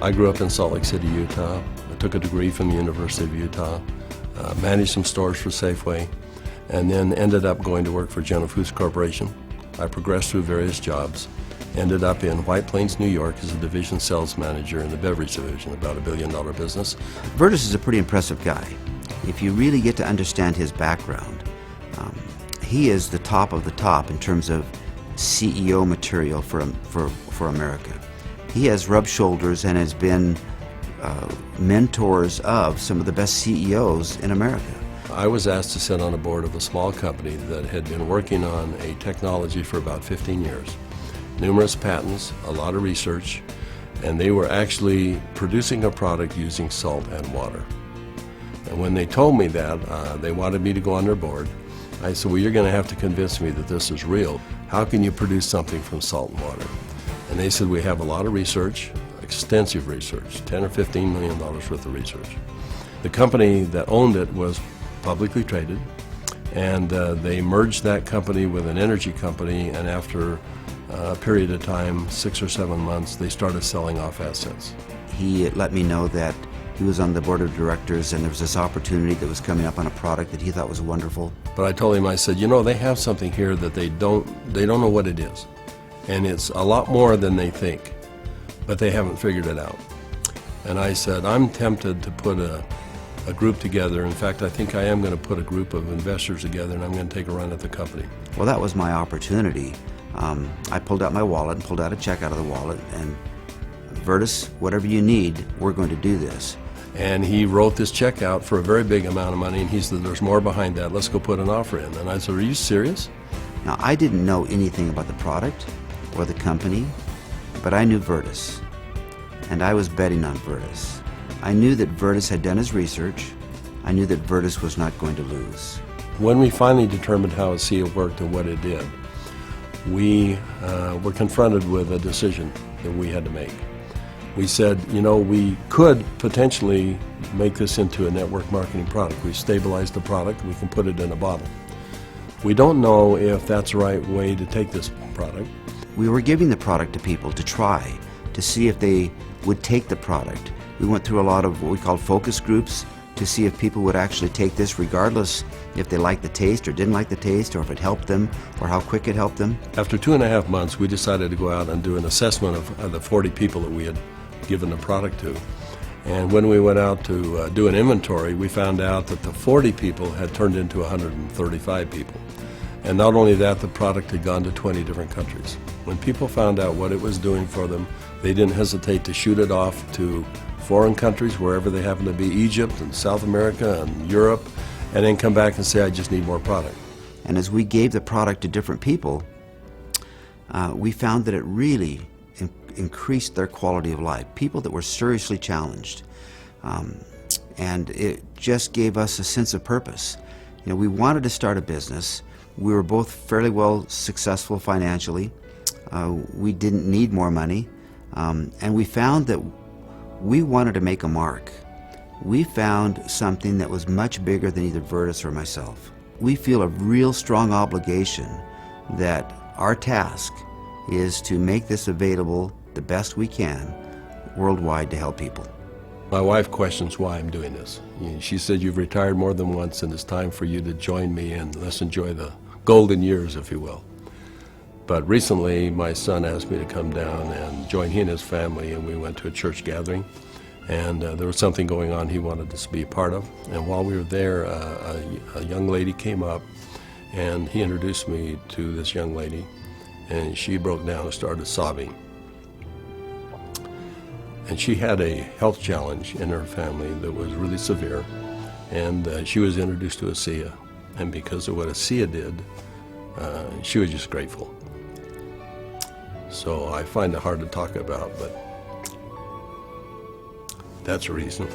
I grew up in Salt Lake City, Utah. I took a degree from the University of Utah, managed some stores for Safeway, and then ended up going to work for General Foods Corporation. I progressed through various jobs, ended up in White Plains, New York as a division sales manager in the beverage division, about $1 billion business. Vertis is a pretty impressive guy. If you really get to understand his background, he is the top of the top in terms of CEO material for America. He has rubbed shoulders and has been mentors of some of the best CEOs in America. I was asked to sit on a board of a small company that had been working on a technology for about 15 years. Numerous patents, a lot of research, and they were actually producing a product using salt and water. And when they told me that, they wanted me to go on their board. I said, well, you're going to have to convince me that this is real. How can you produce something from salt and water? And they said, we have a lot of research, extensive research, $10 or $15 million worth of research. The company that owned it was publicly traded, and they merged that company with an energy company, and after a period of time, 6 or 7 months, they started selling off assets. He let me know that he was on the board of directors and there was this opportunity that was coming up on a product that he thought was wonderful. But I told him, I said, you know, they have something here that they don't know what it is. And it's a lot more than they think, but they haven't figured it out. And I said, I'm tempted to put a group together. In fact, I think I am going to put a group of investors together, and I'm going to take a run at the company. Well, that was my opportunity. I pulled out my wallet and pulled out a check out of the wallet, and Vertis, whatever you need, we're going to do this. And he wrote this check out for a very big amount of money, and he said, there's more behind that, let's go put an offer in. And I said, are you serious? Now, I didn't know anything about the product or the company, but I knew Vertis, and I was betting on Vertis. I knew that Vertis had done his research. I knew that Vertis was not going to lose. When we finally determined how ASEA worked and what it did, we were confronted with a decision that we had to make. We said, you know, we could potentially make this into a network marketing product. We stabilized the product, we can put it in a bottle. We don't know if that's the right way to take this product. We were giving the product to people to try, to see if they would take the product. We went through a lot of what we call focus groups to see if people would actually take this regardless if they liked the taste or didn't like the taste, or if it helped them, or how quick it helped them. After 2.5 months, we decided to go out and do an assessment of the 40 people that we had given the product to. And when we went out to do an inventory, we found out that the 40 people had turned into 135 people. And not only that, the product had gone to 20 different countries. When people found out what it was doing for them, they didn't hesitate to shoot it off to foreign countries, wherever they happen to be, Egypt and South America and Europe, and then come back and say, I just need more product. And as we gave the product to different people, we found that it really increased their quality of life, people that were seriously challenged. And it just gave us a sense of purpose. You know, we wanted to start a business. We were both fairly well successful financially. We didn't need more money. And we found that we wanted to make a mark. We found something that was much bigger than either Vertis or myself. We feel a real strong obligation that our task is to make this available the best we can worldwide to help people. My wife questions why I'm doing this. She said, you've retired more than once and it's time for you to join me and let's enjoy the golden years, if you will. But recently my son asked me to come down and join he and his family, and we went to a church gathering, and there was something going on he wanted us to be a part of. And while we were there, a young lady came up and he introduced me to this young lady, and she broke down and started sobbing. And she had a health challenge in her family that was really severe, and she was introduced to ASEA, and because of what ASEA did, she was just grateful. So I find it hard to talk about, but that's a reason.